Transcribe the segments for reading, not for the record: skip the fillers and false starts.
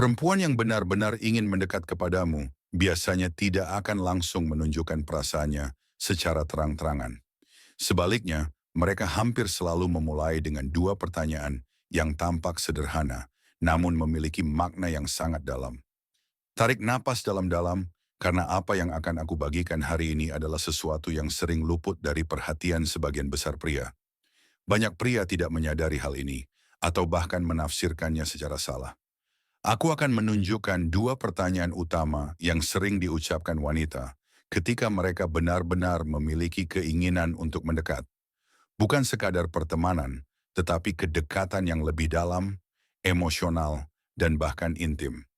Perempuan yang benar-benar ingin mendekat kepadamu biasanya tidak akan langsung menunjukkan perasaannya secara terang-terangan. Sebaliknya, mereka hampir selalu memulai dengan dua pertanyaan yang tampak sederhana, namun memiliki makna yang sangat dalam. Tarik napas dalam-dalam, karena apa yang akan aku bagikan hari ini adalah sesuatu yang sering luput dari perhatian sebagian besar pria. Banyak pria tidak menyadari hal ini, atau bahkan menafsirkannya secara salah. Aku akan menunjukkan dua pertanyaan utama yang sering diucapkan wanita ketika mereka benar-benar memiliki keinginan untuk mendekat. Bukan sekadar pertemanan, tetapi kedekatan yang lebih dalam, emosional, dan bahkan intim.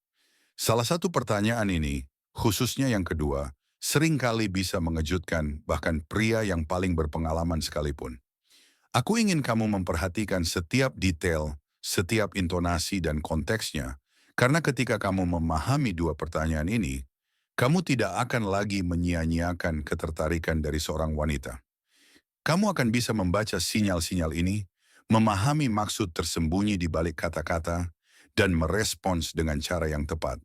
Salah satu pertanyaan ini, khususnya yang kedua, seringkali bisa mengejutkan bahkan pria yang paling berpengalaman sekalipun. Aku ingin kamu memperhatikan setiap detail, setiap intonasi dan konteksnya, karena ketika kamu memahami dua pertanyaan ini, kamu tidak akan lagi menyia-nyiakan ketertarikan dari seorang wanita. Kamu akan bisa membaca sinyal-sinyal ini, memahami maksud tersembunyi di balik kata-kata, dan merespons dengan cara yang tepat.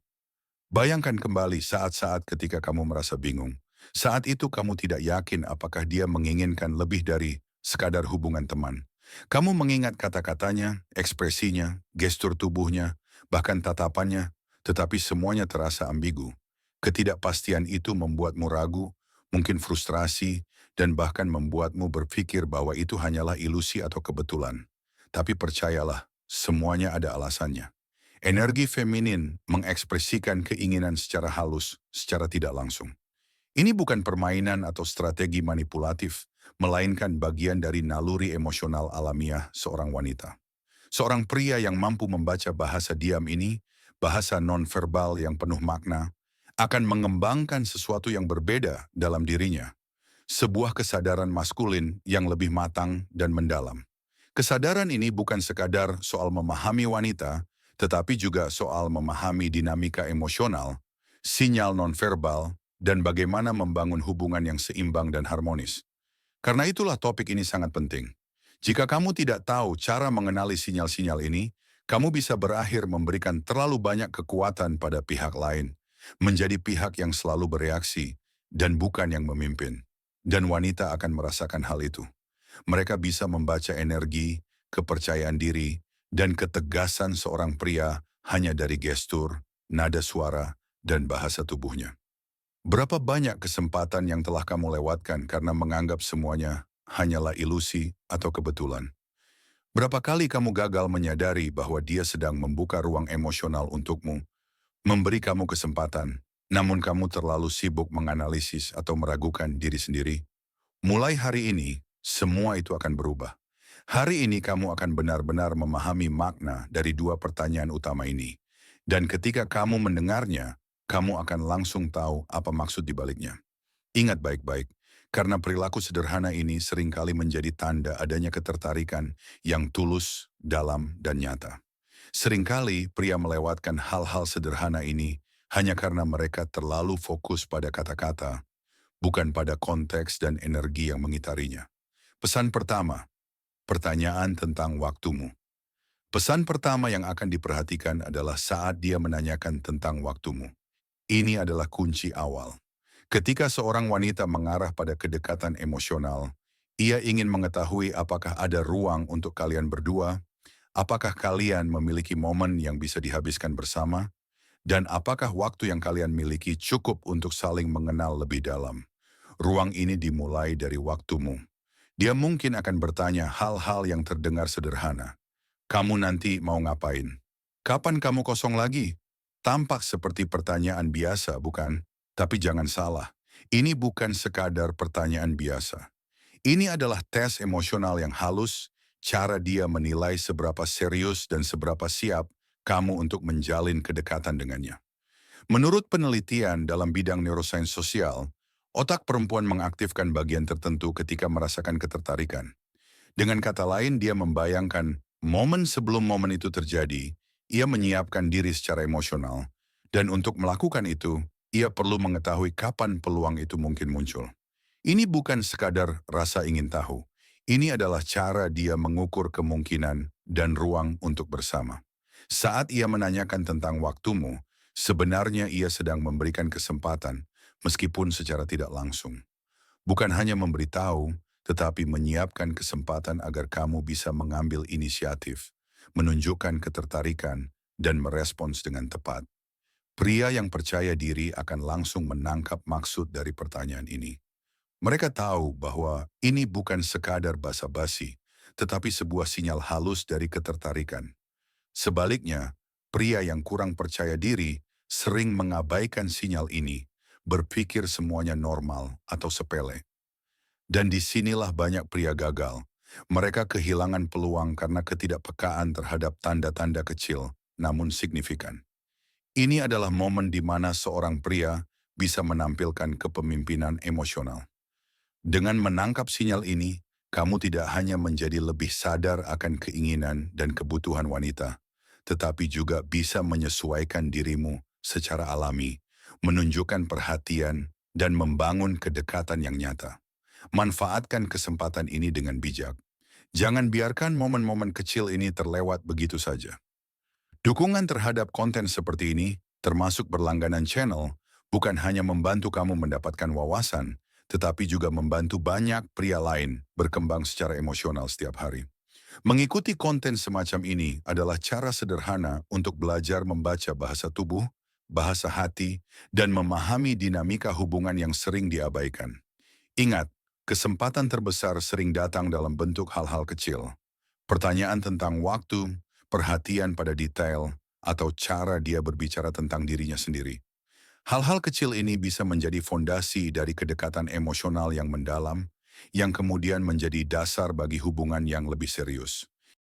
Bayangkan kembali saat-saat ketika kamu merasa bingung. Saat itu kamu tidak yakin apakah dia menginginkan lebih dari sekadar hubungan teman. Kamu mengingat kata-katanya, ekspresinya, gestur tubuhnya, bahkan tatapannya, tetapi semuanya terasa ambigu. Ketidakpastian itu membuatmu ragu, mungkin frustrasi, dan bahkan membuatmu berpikir bahwa itu hanyalah ilusi atau kebetulan. Tapi percayalah, semuanya ada alasannya. Energi feminin mengekspresikan keinginan secara halus, secara tidak langsung. Ini bukan permainan atau strategi manipulatif, melainkan bagian dari naluri emosional alamiah seorang wanita. Seorang pria yang mampu membaca bahasa diam ini, bahasa nonverbal yang penuh makna, akan mengembangkan sesuatu yang berbeda dalam dirinya. Sebuah kesadaran maskulin yang lebih matang dan mendalam. Kesadaran ini bukan sekadar soal memahami wanita, tetapi juga soal memahami dinamika emosional, sinyal nonverbal, dan bagaimana membangun hubungan yang seimbang dan harmonis. Karena itulah topik ini sangat penting. Jika kamu tidak tahu cara mengenali sinyal-sinyal ini, kamu bisa berakhir memberikan terlalu banyak kekuatan pada pihak lain, menjadi pihak yang selalu bereaksi, dan bukan yang memimpin. Dan wanita akan merasakan hal itu. Mereka bisa membaca energi, kepercayaan diri, dan ketegasan seorang pria hanya dari gestur, nada suara, dan bahasa tubuhnya. Berapa banyak kesempatan yang telah kamu lewatkan karena menganggap semuanya hanyalah ilusi atau kebetulan? Berapa kali kamu gagal menyadari bahwa dia sedang membuka ruang emosional untukmu, memberi kamu kesempatan, namun kamu terlalu sibuk menganalisis atau meragukan diri sendiri? Mulai hari ini, semua itu akan berubah. Hari ini kamu akan benar-benar memahami makna dari dua pertanyaan utama ini. Dan ketika kamu mendengarnya, kamu akan langsung tahu apa maksud di baliknya. Ingat baik-baik, karena perilaku sederhana ini seringkali menjadi tanda adanya ketertarikan yang tulus, dalam, dan nyata. Seringkali pria melewatkan hal-hal sederhana ini hanya karena mereka terlalu fokus pada kata-kata, bukan pada konteks dan energi yang mengitarinya. Pesan pertama, pertanyaan tentang waktumu. Pesan pertama yang akan diperhatikan adalah saat dia menanyakan tentang waktumu. Ini adalah kunci awal. Ketika seorang wanita mengarah pada kedekatan emosional, ia ingin mengetahui apakah ada ruang untuk kalian berdua, apakah kalian memiliki momen yang bisa dihabiskan bersama, dan apakah waktu yang kalian miliki cukup untuk saling mengenal lebih dalam. Ruang ini dimulai dari waktumu. Dia mungkin akan bertanya hal-hal yang terdengar sederhana. Kamu nanti mau ngapain? Kapan kamu kosong lagi? Tampak seperti pertanyaan biasa, bukan? Tapi jangan salah, ini bukan sekadar pertanyaan biasa. Ini adalah tes emosional yang halus, cara dia menilai seberapa serius dan seberapa siap kamu untuk menjalin kedekatan dengannya. Menurut penelitian dalam bidang neuroscience sosial, otak perempuan mengaktifkan bagian tertentu ketika merasakan ketertarikan. Dengan kata lain, dia membayangkan momen sebelum momen itu terjadi, ia menyiapkan diri secara emosional, dan untuk melakukan itu, ia perlu mengetahui kapan peluang itu mungkin muncul. Ini bukan sekadar rasa ingin tahu. Ini adalah cara dia mengukur kemungkinan dan ruang untuk bersama. Saat ia menanyakan tentang waktumu, sebenarnya ia sedang memberikan kesempatan, meskipun secara tidak langsung. Bukan hanya memberitahu, tetapi menyiapkan kesempatan agar kamu bisa mengambil inisiatif, menunjukkan ketertarikan, dan merespons dengan tepat. Pria yang percaya diri akan langsung menangkap maksud dari pertanyaan ini. Mereka tahu bahwa ini bukan sekadar basa-basi, tetapi sebuah sinyal halus dari ketertarikan. Sebaliknya, pria yang kurang percaya diri sering mengabaikan sinyal ini, berpikir semuanya normal atau sepele. Dan disinilah banyak pria gagal. Mereka kehilangan peluang karena ketidakpekaan terhadap tanda-tanda kecil, namun signifikan. Ini adalah momen di mana seorang pria bisa menampilkan kepemimpinan emosional. Dengan menangkap sinyal ini, kamu tidak hanya menjadi lebih sadar akan keinginan dan kebutuhan wanita, tetapi juga bisa menyesuaikan dirimu secara alami, menunjukkan perhatian, dan membangun kedekatan yang nyata. Manfaatkan kesempatan ini dengan bijak. Jangan biarkan momen-momen kecil ini terlewat begitu saja. Dukungan terhadap konten seperti ini, termasuk berlangganan channel, bukan hanya membantu kamu mendapatkan wawasan, tetapi juga membantu banyak pria lain berkembang secara emosional setiap hari. Mengikuti konten semacam ini adalah cara sederhana untuk belajar membaca bahasa tubuh, bahasa hati, dan memahami dinamika hubungan yang sering diabaikan. Ingat, kesempatan terbesar sering datang dalam bentuk hal-hal kecil. Pertanyaan tentang waktu, perhatian pada detail, atau cara dia berbicara tentang dirinya sendiri. Hal-hal kecil ini bisa menjadi fondasi dari kedekatan emosional yang mendalam, yang kemudian menjadi dasar bagi hubungan yang lebih serius.